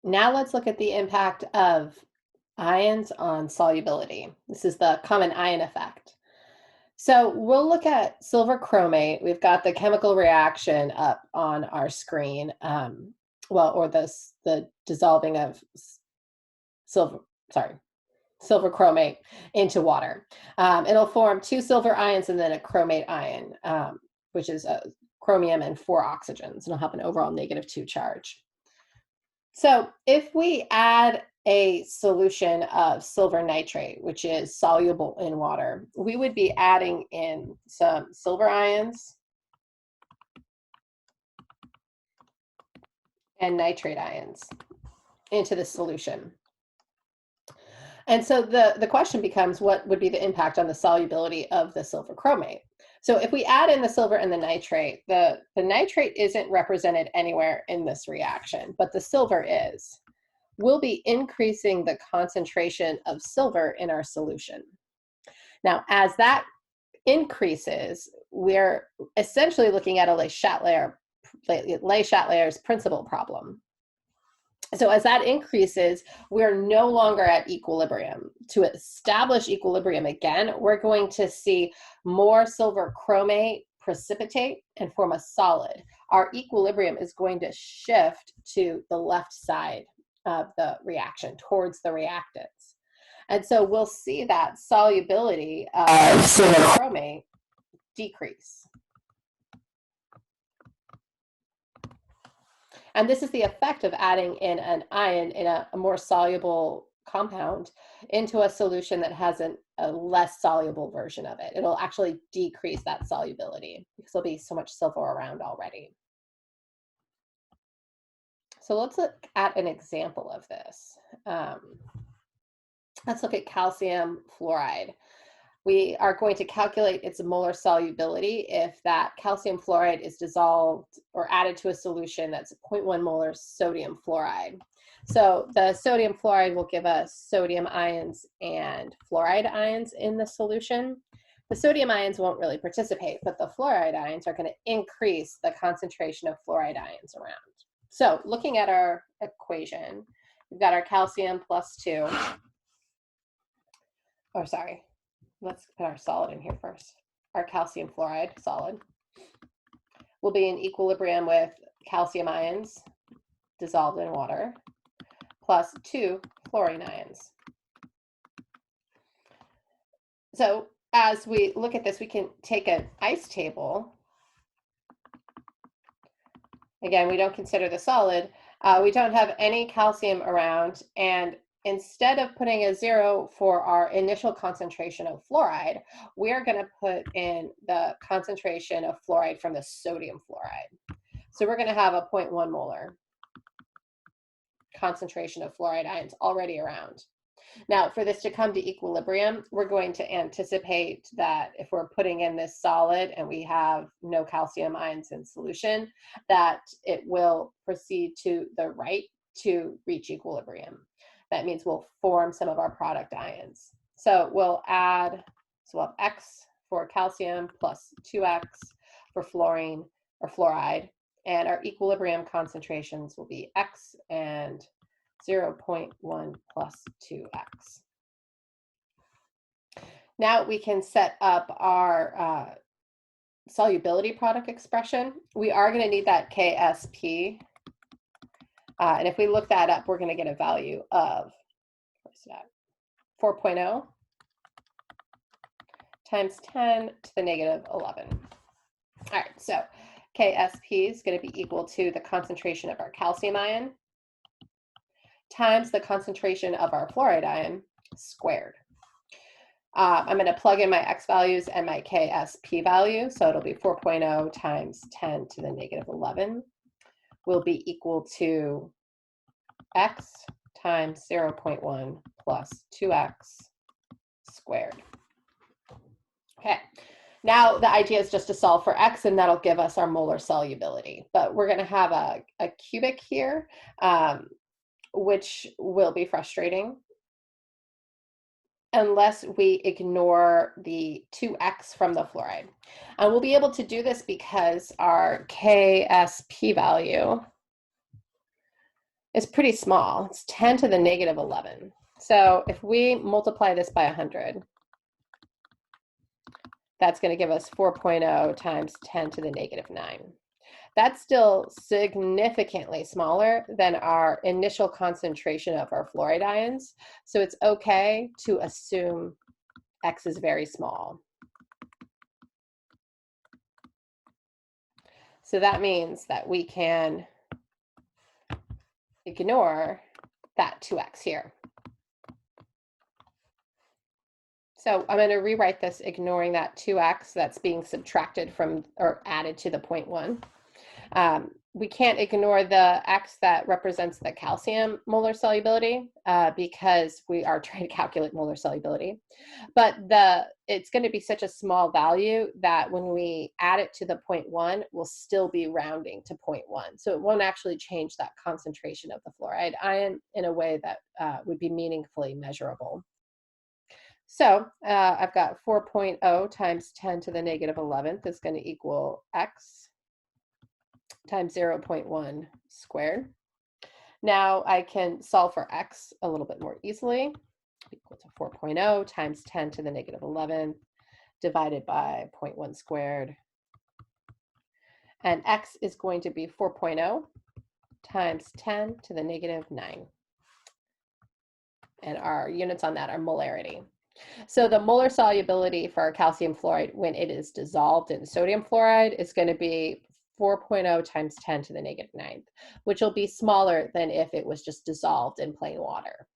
Now let's look at the impact of ions on solubility. This is the common ion effect. So we'll look at silver chromate. We've got the chemical reaction up on our screen. Or the dissolving of silver, sorry, silver chromate into water. It'll form two silver ions and then a chromate ion, which is a chromium and 4 oxygens. It'll have an overall -2 charge. So if we add a solution of silver nitrate, which is soluble in water, we would be adding in some silver ions and nitrate ions into the solution. And so the question becomes, what would be the impact on the solubility of the silver chromate? So if we add in the silver and the nitrate, the nitrate isn't represented anywhere in this reaction, but the silver is. We'll be increasing the concentration of silver in our solution. Now, as that increases, we're essentially looking at a Le-Chatelier's principle problem. So as that increases, we're no longer at equilibrium. To establish equilibrium again, we're going to see more silver chromate precipitate and form a solid. Our equilibrium is going to shift to the left side of the reaction, towards the reactants. And so we'll see that solubility of silver chromate decrease. And this is the effect of adding in an ion in a more soluble compound into a solution that has a less soluble version of it. It'll actually decrease that solubility because there'll be so much silver around already. So let's look at an example of this. Let's look at calcium fluoride. We are going to calculate its molar solubility if that calcium fluoride is dissolved or added to a solution that's 0.1 molar sodium fluoride. So the sodium fluoride will give us sodium ions and fluoride ions in the solution. The sodium ions won't really participate, but the fluoride ions are going to increase the concentration of fluoride ions around. So looking at our equation, we've got our calcium plus 2. Oh, sorry. Let's put our solid in here first. Our calcium fluoride solid will be in equilibrium with calcium ions dissolved in water plus 2 fluorine ions. So as we look at this, we can take an ice table. Again, we don't consider the solid. We don't have any calcium around, and instead of putting a 0 for our initial concentration of fluoride, we are going to put in the concentration of fluoride from the sodium fluoride. So we're going to have a 0.1 molar concentration of fluoride ions already around. Now, for this to come to equilibrium, we're going to anticipate that if we're putting in this solid and we have no calcium ions in solution, that it will proceed to the right to reach equilibrium. That means we'll form some of our product ions. So we'll have X for calcium plus 2X for fluorine or fluoride, and our equilibrium concentrations will be X and 0.1 plus 2X. Now we can set up our solubility product expression. We are going to need that KSP. And if we look that up, we're going to get a value of 4.0 times 10 to the -11. All right, so KSP is going to be equal to the concentration of our calcium ion times the concentration of our fluoride ion squared. I'm going to plug in my X values and my KSP value, so it'll be 4.0 times 10 to the -11 will be equal to X times 0.1 plus 2X squared. Okay, now the idea is just to solve for X, and that'll give us our molar solubility. But we're going to have a cubic here, which will be frustrating unless we ignore the 2X from the fluoride. And we'll be able to do this because our KSP value is pretty small. It's 10 to the negative 11. So if we multiply this by 100, that's going to give us 4.0 times 10 to the negative 9. That's still significantly smaller than our initial concentration of our fluoride ions. So it's okay to assume X is very small. So that means that we can ignore that 2X here. So I'm going to rewrite this ignoring that 2X that's being subtracted from or added to the 0.1. We can't ignore the X that represents the calcium molar solubility because we are trying to calculate molar solubility. But it's going to be such a small value that when we add it to the 0.1, we'll still be rounding to 0.1. So it won't actually change that concentration of the fluoride ion in a way that would be meaningfully measurable. So I've got 4.0 times 10 to the negative 11th is going to equal X times 0.1 squared. Now I can solve for X a little bit more easily. Equal to 4.0 times 10 to the negative 11th divided by 0.1 squared. And X is going to be 4.0 times 10 to the negative 9. And our units on that are molarity. So the molar solubility for our calcium fluoride when it is dissolved in sodium fluoride is going to be 4.0 times 10 to the negative 9th, which will be smaller than if it was just dissolved in plain water.